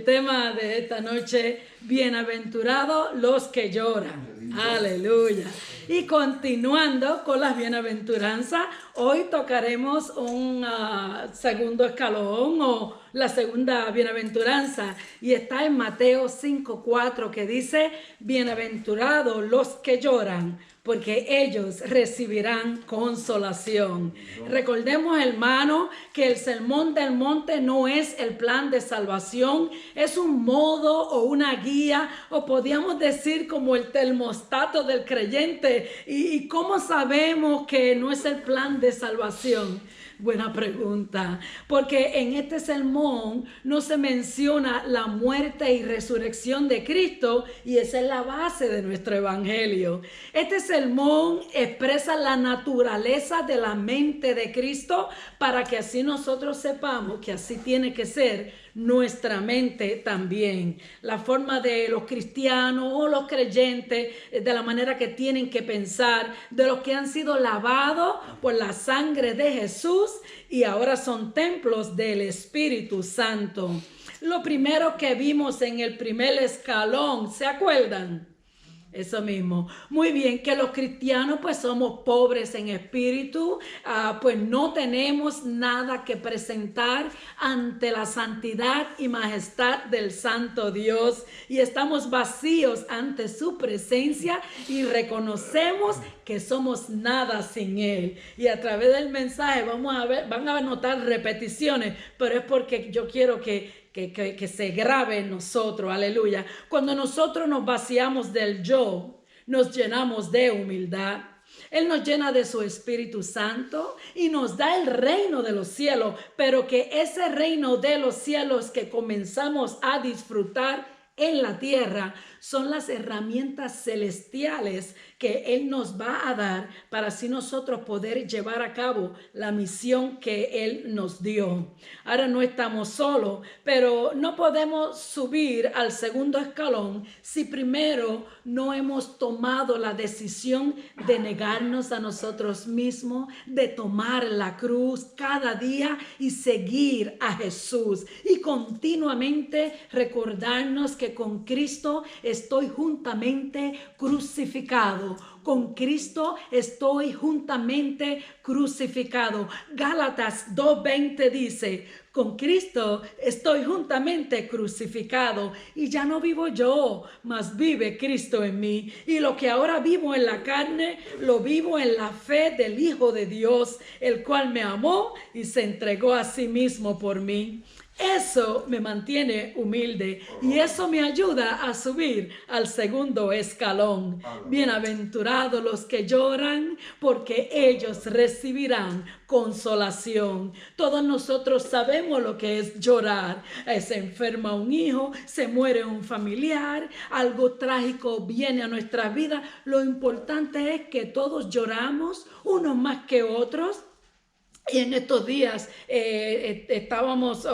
el tema de esta noche, bienaventurados los que lloran. Aleluya. Y continuando con las bienaventuranzas, hoy tocaremos un segundo escalón o la segunda bienaventuranza, y está en Mateo 5:4, que dice: bienaventurados los que lloran, porque ellos recibirán consolación. Recordemos, hermano, que el sermón del monte no es el plan de salvación, es un modo o una guía, o podríamos decir como el termostato del creyente. ¿Y cómo sabemos que no es el plan de salvación? Buena pregunta, porque en este sermón no se menciona la muerte y resurrección de Cristo, y esa es la base de nuestro evangelio. Este sermón expresa la naturaleza de la mente de Cristo, para que así nosotros sepamos que así tiene que ser nuestra mente también. La forma de los cristianos o los creyentes, de la manera que tienen que pensar, de los que han sido lavados por la sangre de Jesús y ahora son templos del Espíritu Santo. Lo primero que vimos en el primer escalón, ¿se acuerdan? Eso mismo. Muy bien, que los cristianos pues somos pobres en espíritu, pues no tenemos nada que presentar ante la santidad y majestad del Santo Dios, y estamos vacíos ante su presencia y reconocemos que somos nada sin Él. Y a través del mensaje van a notar repeticiones, pero es porque yo quiero que se grabe en nosotros, aleluya. Cuando nosotros nos vaciamos del yo, nos llenamos de humildad. Él nos llena de su Espíritu Santo y nos da el reino de los cielos, pero que ese reino de los cielos que comenzamos a disfrutar en la tierra son las herramientas celestiales que Él nos va a dar para así nosotros poder llevar a cabo la misión que Él nos dio. Ahora no estamos solos, pero no podemos subir al segundo escalón si primero no hemos tomado la decisión de negarnos a nosotros mismos, de tomar la cruz cada día y seguir a Jesús, y continuamente recordarnos que con Cristo estoy juntamente crucificado. Con Cristo estoy juntamente crucificado. Gálatas 2:20 dice: con Cristo estoy juntamente crucificado, y ya no vivo yo, mas vive Cristo en mí. Y lo que ahora vivo en la carne, lo vivo en la fe del Hijo de Dios, el cual me amó y se entregó a sí mismo por mí. Eso me mantiene humilde y eso me ayuda a subir al segundo escalón. Bienaventurados los que lloran, porque ellos recibirán consolación. Todos nosotros sabemos lo que es llorar. Se enferma un hijo, se muere un familiar, algo trágico viene a nuestra vida. Lo importante es que todos lloramos, unos más que otros. Y en estos días estábamos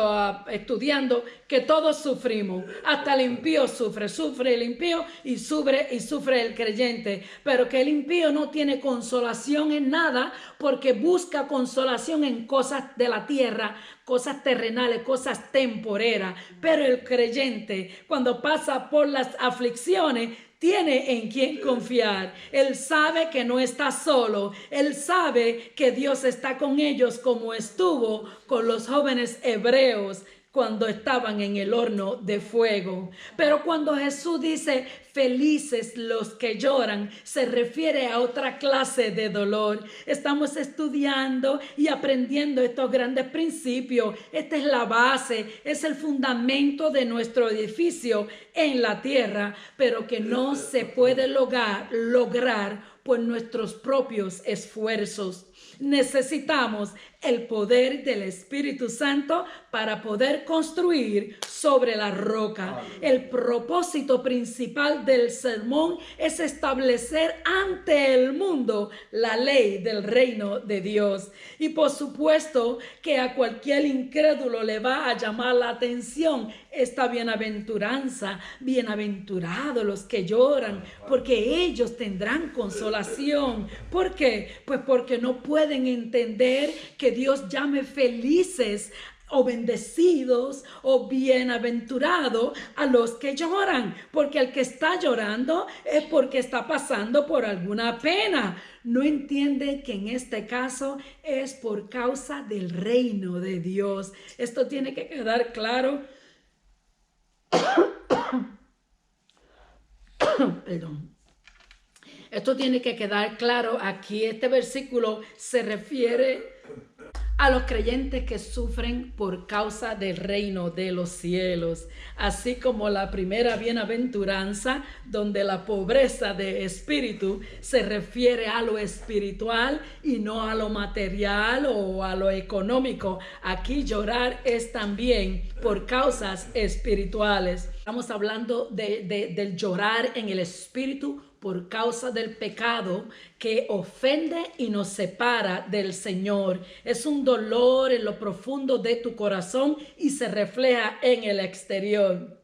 estudiando que todos sufrimos, hasta el impío sufre el impío y sufre el creyente, pero que el impío no tiene consolación en nada, porque busca consolación en cosas de la tierra, cosas terrenales, cosas temporeras. Pero el creyente, cuando pasa por las aflicciones, tiene en quien confiar. Él sabe que no está solo. Él sabe que Dios está con ellos, como estuvo con los jóvenes hebreos cuando estaban en el horno de fuego. Pero cuando Jesús dice felices los que lloran, se refiere a otra clase de dolor. Estamos estudiando y aprendiendo estos grandes principios. Esta es la base, es el fundamento de nuestro edificio en la tierra, pero que no se puede lograr por nuestros propios esfuerzos. Necesitamos el poder del Espíritu Santo para poder construir sobre la roca. El propósito principal del sermón es establecer ante el mundo la ley del reino de Dios. Y por supuesto que a cualquier incrédulo le va a llamar la atención esta bienaventuranza. Bienaventurados los que lloran, porque ellos tendrán consolación. ¿Por qué? Pues porque no pueden entender que Dios llame felices o bendecidos o bienaventurados a los que lloran, porque el que está llorando es porque está pasando por alguna pena. No entiende que en este caso es por causa del reino de Dios. Esto tiene que quedar claro. Perdón. Esto tiene que quedar claro aquí. Este versículo se refiere a los creyentes que sufren por causa del reino de los cielos, así como la primera bienaventuranza, donde la pobreza de espíritu se refiere a lo espiritual y no a lo material o a lo económico. Aquí llorar es también por causas espirituales. Estamos hablando del llorar en el espíritu por causa del pecado que ofende y nos separa del Señor. Es un dolor en lo profundo de tu corazón y se refleja en el exterior.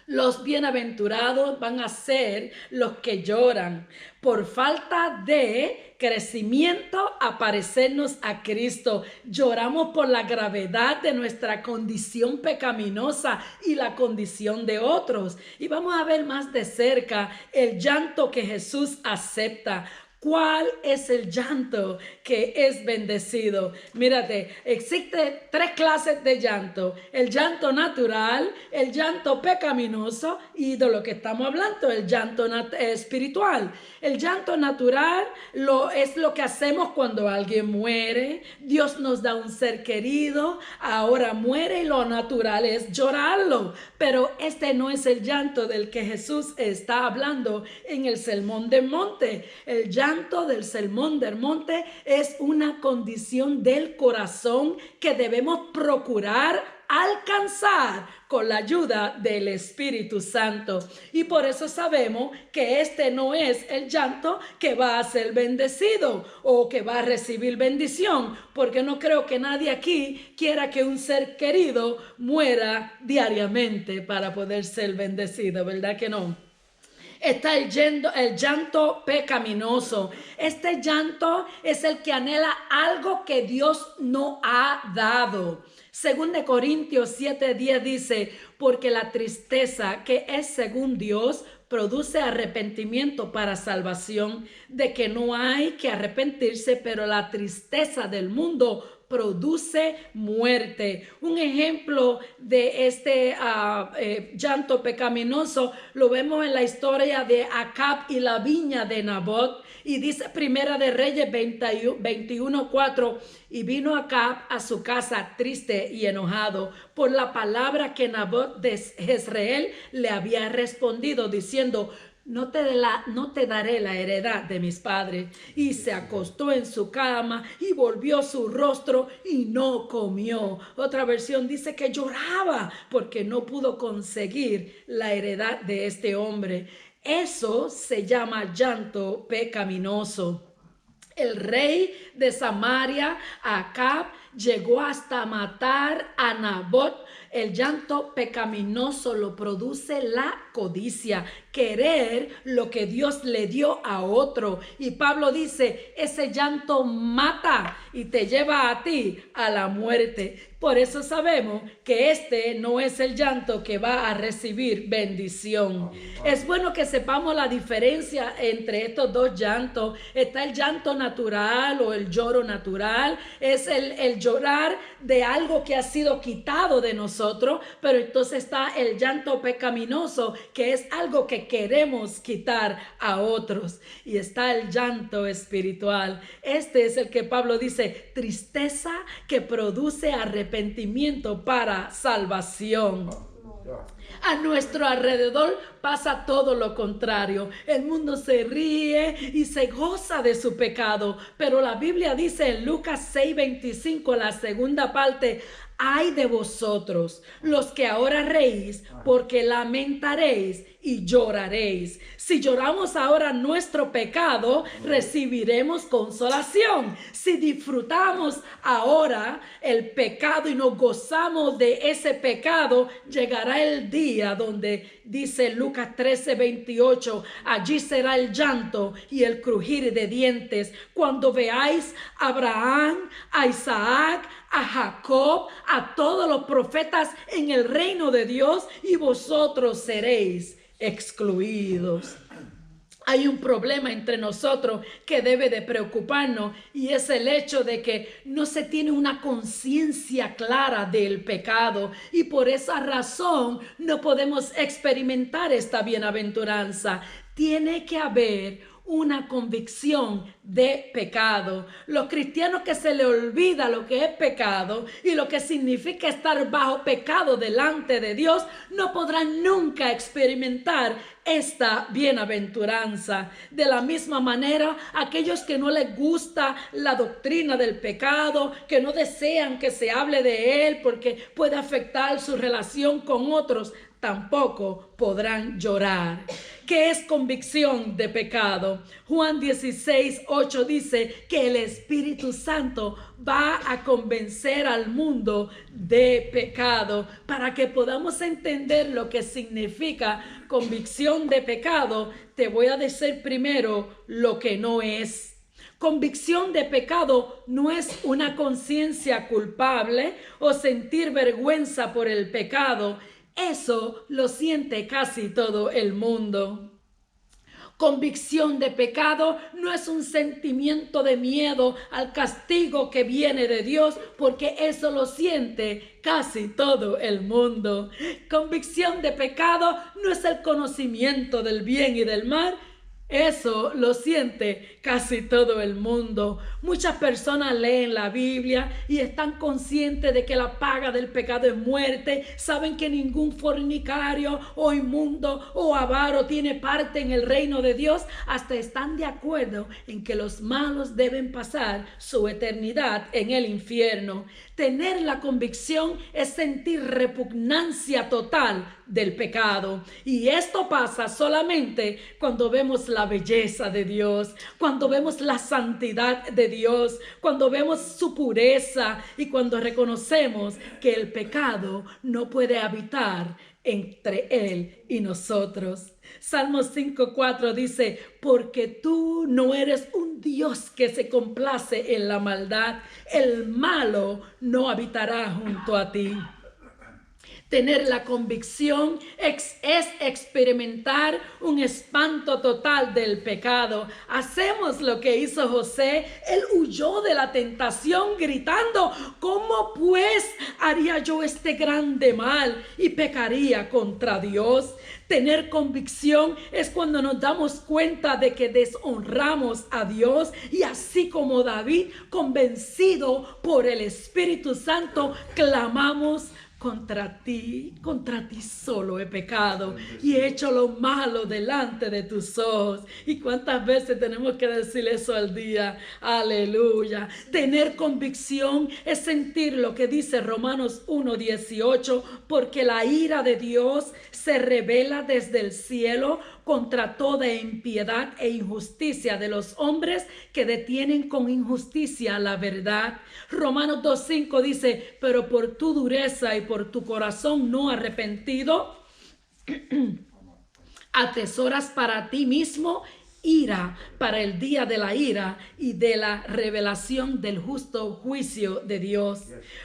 Los bienaventurados van a ser los que lloran por falta de crecimiento a parecernos a Cristo. Lloramos por la gravedad de nuestra condición pecaminosa y la condición de otros. Y vamos a ver más de cerca el llanto que Jesús acepta. ¿Cuál es el llanto que es bendecido? Mírate, existen 3 clases de llanto. El llanto natural, el llanto pecaminoso y de lo que estamos hablando, el llanto espiritual. El llanto natural es lo que hacemos cuando alguien muere. Dios nos da un ser querido, ahora muere y lo natural es llorarlo. Pero este no es el llanto del que Jesús está hablando en el Sermón del Monte. El llanto del Sermón del Monte es una condición del corazón que debemos procurar alcanzar con la ayuda del Espíritu Santo. Y por eso sabemos que este no es el llanto que va a ser bendecido o que va a recibir bendición, porque no creo que nadie aquí quiera que un ser querido muera diariamente para poder ser bendecido, ¿verdad que no? Está el llanto pecaminoso. Este llanto es el que anhela algo que Dios no ha dado. Según de Corintios 7:10 dice, porque la tristeza que es según Dios produce arrepentimiento para salvación, de que no hay que arrepentirse, pero la tristeza del mundo produce muerte. Un ejemplo de este llanto pecaminoso lo vemos en la historia de Acab y la viña de Nabot. Y dice Primera de Reyes 21:4, y vino Acab a su casa triste y enojado por la palabra que Nabot de Jezreel le había respondido, diciendo, no te daré la heredad de mis padres. Y se acostó en su cama y volvió su rostro y no comió. Otra versión dice que lloraba porque no pudo conseguir la heredad de este hombre. Eso se llama llanto pecaminoso. El rey de Samaria, Acab, llegó hasta matar a Nabot. El llanto pecaminoso lo produce la codicia, querer lo que Dios le dio a otro. Y Pablo dice, ese llanto mata y te lleva a ti a la muerte. Por eso sabemos que este no es el llanto que va a recibir bendición. Es bueno que sepamos la diferencia entre estos dos llantos. Está el llanto natural o el lloro natural. Es el llorar de algo que ha sido quitado de nosotros. Pero entonces está el llanto pecaminoso, que es algo que queremos quitar a otros. Y está el llanto espiritual. Este es el que Pablo dice, tristeza que produce arrepentimiento para salvación. A nuestro alrededor pasa todo lo contrario. El mundo se ríe y se goza de su pecado. Pero la Biblia dice en Lucas 6:25, la segunda parte, ay de vosotros, los que ahora reís, porque lamentaréis y lloraréis. Si lloramos ahora nuestro pecado, recibiremos consolación. Si disfrutamos ahora el pecado y nos gozamos de ese pecado, llegará el día donde dice Lucas 13:28, allí será el llanto y el crujir de dientes cuando veáis a Abraham, a Isaac, a Jacob, a todos los profetas en el reino de Dios, y vosotros seréis excluidos. Hay un problema entre nosotros que debe de preocuparnos, y es el hecho de que no se tiene una conciencia clara del pecado, y por esa razón no podemos experimentar esta bienaventuranza. Tiene que haber una convicción de pecado. Los cristianos que se les olvida lo que es pecado y lo que significa estar bajo pecado delante de Dios, no podrán nunca experimentar esta bienaventuranza. De la misma manera, aquellos que no les gusta la doctrina del pecado, que no desean que se hable de él porque puede afectar su relación con otros, tampoco podrán llorar. ¿Qué es convicción de pecado? Juan 16:8 dice que el Espíritu Santo va a convencer al mundo de pecado. Para que podamos entender lo que significa convicción de pecado, te voy a decir primero lo que no es. Convicción de pecado no es una conciencia culpable o sentir vergüenza por el pecado. Eso lo siente casi todo el mundo. Convicción de pecado no es un sentimiento de miedo al castigo que viene de Dios, porque eso lo siente casi todo el mundo. Convicción de pecado no es el conocimiento del bien y del mal. Eso lo siente casi todo el mundo. Muchas personas leen la Biblia y están conscientes de que la paga del pecado es muerte. Saben que ningún fornicario o inmundo o avaro tiene parte en el reino de Dios. Hasta están de acuerdo en que los malos deben pasar su eternidad en el infierno. Tener la convicción es sentir repugnancia total del pecado. Y esto pasa solamente cuando vemos la belleza de Dios, cuando vemos la santidad de Dios, cuando vemos su pureza y cuando reconocemos que el pecado no puede habitar entre Él y nosotros. Salmos 5:4 dice: porque tú no eres un Dios que se complace en la maldad, el malo no habitará junto a ti. Tener la convicción es experimentar un espanto total del pecado. Hacemos lo que hizo José. Él huyó de la tentación gritando: ¿cómo pues haría yo este grande mal y pecaría contra Dios? Tener convicción es cuando nos damos cuenta de que deshonramos a Dios, y así como David, convencido por el Espíritu Santo, clamamos: contra ti solo he pecado y he hecho lo malo delante de tus ojos. ¿Y cuántas veces tenemos que decir eso al día? Aleluya. Tener convicción es sentir lo que dice Romanos 1:18, porque la ira de Dios se revela desde el cielo contra toda impiedad e injusticia de los hombres que detienen con injusticia la verdad. Romanos 2:5 dice: pero por tu dureza y por tu corazón no arrepentido, atesoras para ti mismo ira para el día de la ira y de la revelación del justo juicio de Dios.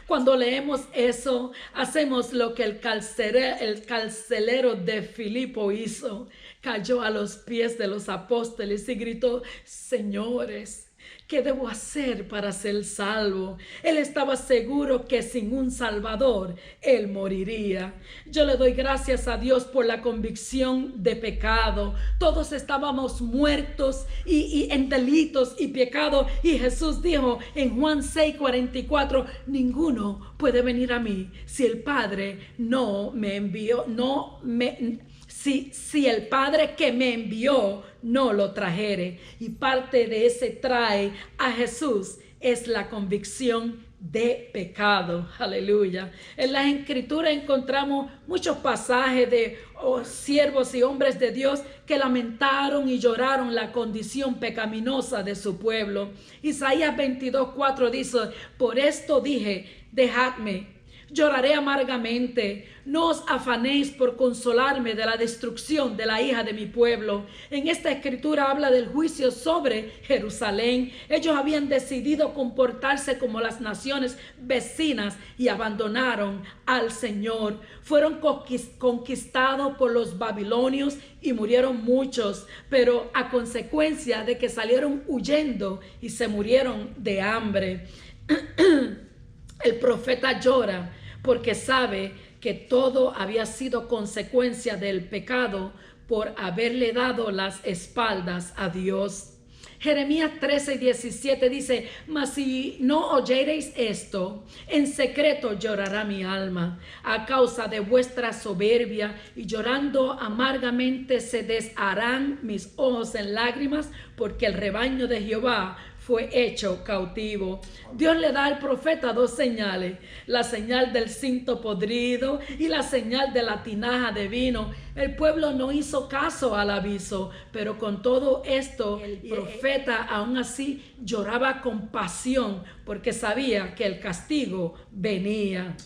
Cuando leemos eso, hacemos lo que el carcelero de Filipo hizo. Cayó a los pies de los apóstoles y gritó: señores, ¿qué debo hacer para ser salvo? Él estaba seguro que sin un Salvador, él moriría. Yo le doy gracias a Dios por la convicción de pecado. Todos estábamos muertos y en delitos y pecado. Y Jesús dijo en Juan 6:44, ninguno puede venir a mí si el Padre no me envió, si el Padre que me envió no lo trajere. Y parte de ese trae a Jesús es la convicción de pecado. Aleluya. En las Escrituras encontramos muchos pasajes de siervos y hombres de Dios que lamentaron y lloraron la condición pecaminosa de su pueblo. Isaías 22:4 dice: por esto dije, dejadme, Lloraré amargamente. No os afanéis por consolarme de la destrucción de la hija de mi pueblo. En esta escritura habla del juicio sobre Jerusalén. Ellos habían decidido comportarse como las naciones vecinas y abandonaron al Señor. Fueron conquistados por los babilonios y murieron muchos, pero a consecuencia de que salieron huyendo y se murieron de hambre. El profeta llora porque sabe que todo había sido consecuencia del pecado por haberle dado las espaldas a Dios. Jeremías 13:17 dice: mas si no oyereis esto, en secreto llorará mi alma a causa de vuestra soberbia, y llorando amargamente se desharán mis ojos en lágrimas, porque el rebaño de Jehová fue hecho cautivo. Dios le da al profeta dos señales: la señal del cinto podrido y la señal de la tinaja de vino. El pueblo no hizo caso al aviso, pero con todo esto el profeta aún así lloraba con pasión porque sabía que el castigo venía.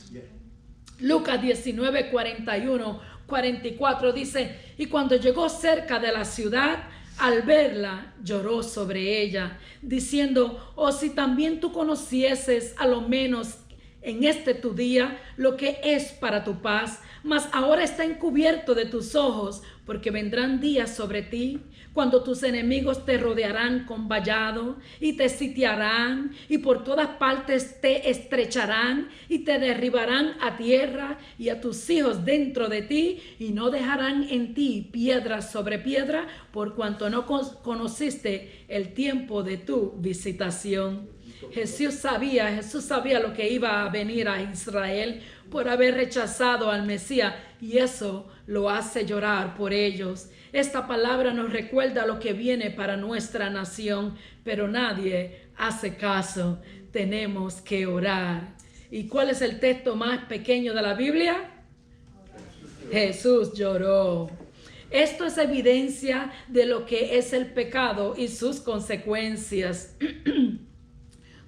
Lucas 19, 41, 44 dice: y cuando llegó cerca de la ciudad, al verla, lloró sobre ella, diciendo: oh, si también tú conocieses a lo menos en este tu día lo que es para tu paz, mas ahora está encubierto de tus ojos, porque vendrán días sobre ti cuando tus enemigos te rodearán con vallado y te sitiarán y por todas partes te estrecharán y te derribarán a tierra y a tus hijos dentro de ti, y no dejarán en ti piedra sobre piedra, por cuanto no conociste el tiempo de tu visitación. Jesús sabía lo que iba a venir a Israel por haber rechazado al Mesías, y eso lo hace llorar por ellos. Esta palabra nos recuerda lo que viene para nuestra nación, pero nadie hace caso. Tenemos que orar. ¿Y cuál es el texto más pequeño de la Biblia? Jesús lloró. Esto es evidencia de lo que es el pecado y sus consecuencias.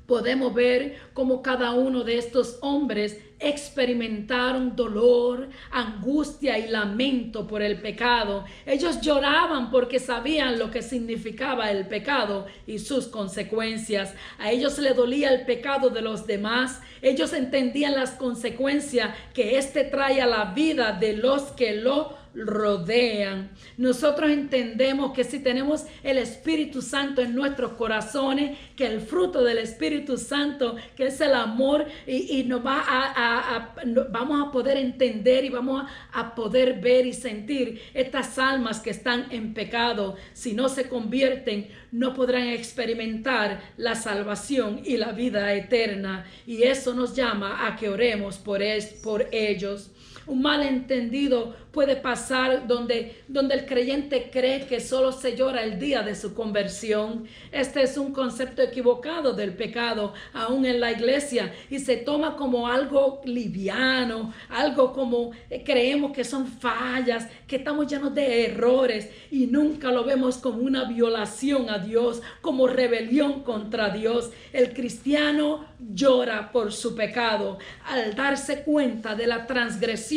Podemos ver cómo cada uno de estos hombres experimentaron dolor, angustia y lamento por el pecado. Ellos lloraban porque sabían lo que significaba el pecado y sus consecuencias. A ellos les dolía el pecado de los demás. Ellos entendían las consecuencias que éste trae a la vida de los que lo rodean. Nosotros entendemos que si tenemos el Espíritu Santo en nuestros corazones, que el fruto del Espíritu Santo, que es el amor, y nos vamos a poder entender y vamos a poder ver y sentir estas almas que están en pecado. Si no se convierten, no podrán experimentar la salvación y la vida eterna, y eso nos llama a que oremos por ellos. Un malentendido puede pasar donde el creyente cree que solo se llora el día de su conversión. Este es un concepto equivocado del pecado, aún en la iglesia, y se toma como algo liviano, algo como creemos que son fallas, que estamos llenos de errores, y nunca lo vemos como una violación a Dios, como rebelión contra Dios. El cristiano llora por su pecado al darse cuenta de la transgresión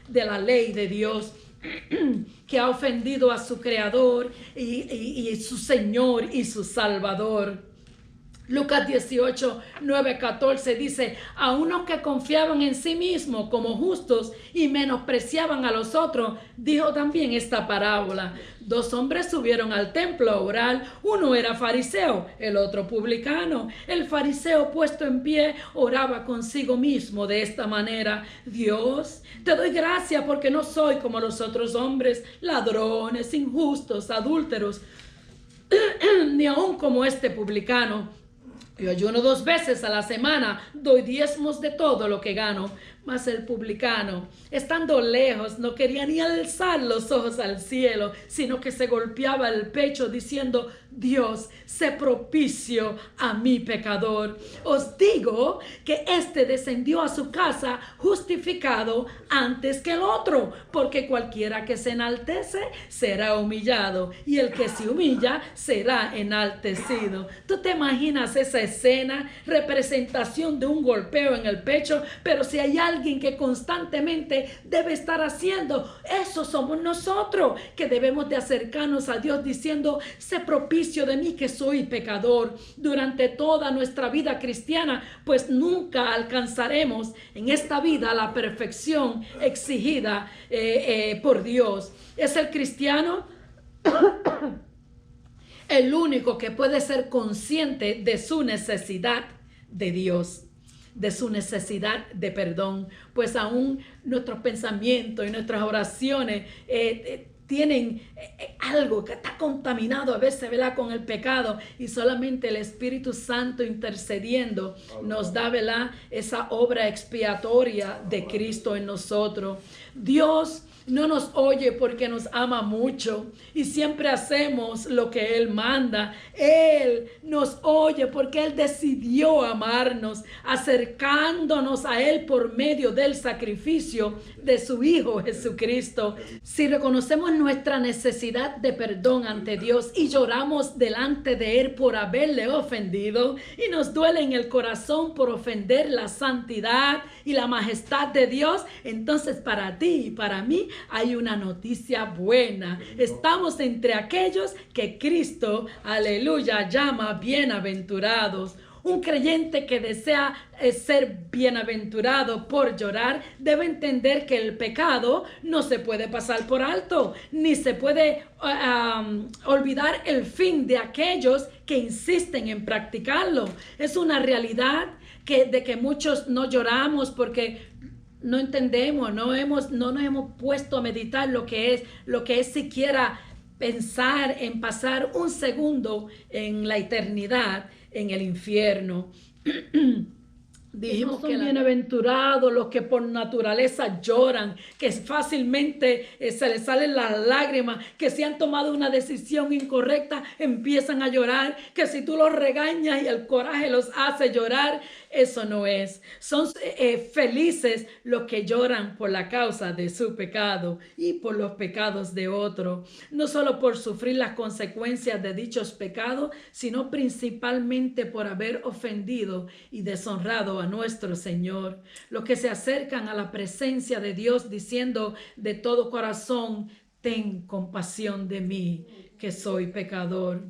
de la ley de Dios, que ha ofendido a su Creador y su Señor y su Salvador. Lucas 18, 9, 14 dice: a unos que confiaban en sí mismos como justos y menospreciaban a los otros, dijo también esta parábola. 2 hombres subieron al templo a orar. Uno era fariseo, el otro publicano. El fariseo, puesto en pie, oraba consigo mismo de esta manera: Dios, te doy gracias porque no soy como los otros hombres, ladrones, injustos, adúlteros, ni aun como este publicano. Yo ayuno 2 veces a la semana, doy diezmos de todo lo que gano. Mas el publicano, estando lejos, no quería ni alzar los ojos al cielo, sino que se golpeaba el pecho diciendo: Dios, sé propicio a mi pecador. Os digo que este descendió a su casa justificado antes que el otro, porque cualquiera que se enaltece será humillado, y el que se humilla será enaltecido. ¿Tú te imaginas esa escena, representación de un golpeo en el pecho? Pero si hay alguien que constantemente debe estar haciendo. Eso somos nosotros, que debemos de acercarnos a Dios diciendo: sé propicio de mí que soy pecador. Durante toda nuestra vida cristiana, pues nunca alcanzaremos en esta vida la perfección exigida por Dios. Es el cristiano el único que puede ser consciente de su necesidad de Dios, de su necesidad de perdón, pues aún nuestros pensamientos y nuestras oraciones tienen algo que está contaminado a veces, ¿verdad?, con el pecado, y solamente el Espíritu Santo intercediendo nos da, ¿verdad?, esa obra expiatoria de Cristo en nosotros. Dios no nos oye porque nos ama mucho y siempre hacemos lo que Él manda. Él nos oye porque Él decidió amarnos, acercándonos a Él por medio del sacrificio de su Hijo Jesucristo. Si reconocemos nuestra necesidad de perdón ante Dios y lloramos delante de Él por haberle ofendido, y nos duele en el corazón por ofender la santidad y la majestad de Dios, entonces para ti y para mí hay una noticia buena. Estamos entre aquellos que Cristo, aleluya, llama bienaventurados. Un creyente que desea ser bienaventurado por llorar debe entender que el pecado no se puede pasar por alto, ni se puede olvidar el fin de aquellos que insisten en practicarlo. Es una realidad de que muchos no lloramos porque no entendemos, no nos hemos puesto a meditar lo que es siquiera pensar en pasar un segundo en la eternidad en el infierno. Dijimos que bienaventurados los que por naturaleza lloran, que fácilmente se les salen las lágrimas, que si han tomado una decisión incorrecta empiezan a llorar, que si tú los regañas y el coraje los hace llorar. Eso no es. Son felices los que lloran por la causa de su pecado y por los pecados de otro. No solo por sufrir las consecuencias de dichos pecados, sino principalmente por haber ofendido y deshonrado a nuestro Señor. Los que se acercan a la presencia de Dios diciendo de todo corazón: ten compasión de mí, que soy pecador.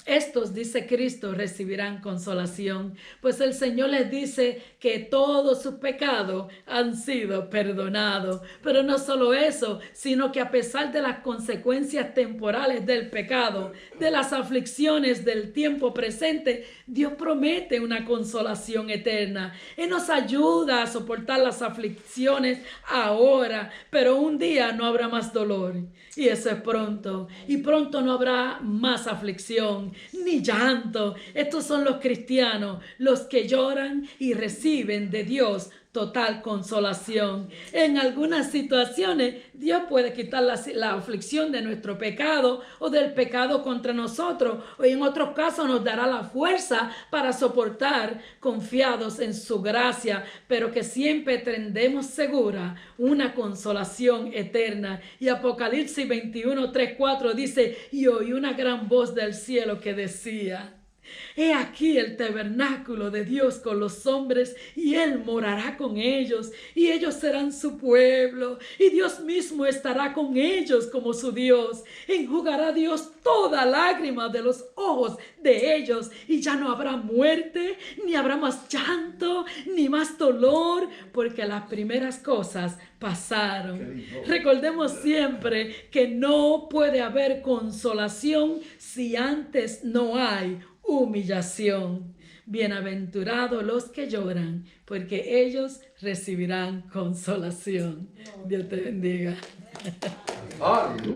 Estos, dice Cristo, recibirán consolación, pues el Señor les dice que todos sus pecados han sido perdonados. Pero no solo eso, sino que a pesar de las consecuencias temporales del pecado, de las aflicciones del tiempo presente, Dios promete una consolación eterna. Él nos ayuda a soportar las aflicciones ahora, pero un día no habrá más dolor. Y eso es pronto. Y pronto no habrá más aflicción ni llanto. Estos son los cristianos, los que lloran y reciben de Dios total consolación. En algunas situaciones Dios puede quitar la aflicción de nuestro pecado o del pecado contra nosotros, o en otros casos nos dará la fuerza para soportar confiados en su gracia, pero que siempre tendremos segura una consolación eterna. Y Apocalipsis 21, 3, 4 dice: y oí una gran voz del cielo que decía: he aquí el tabernáculo de Dios con los hombres, y Él morará con ellos, y ellos serán su pueblo, y Dios mismo estará con ellos como su Dios. Enjugará Dios toda lágrima de los ojos de ellos, y ya no habrá muerte, ni habrá más llanto, ni más dolor, porque las primeras cosas pasaron. Recordemos siempre que no puede haber consolación si antes no hay humillación. Bienaventurados los que lloran, porque ellos recibirán consolación. Dios te bendiga.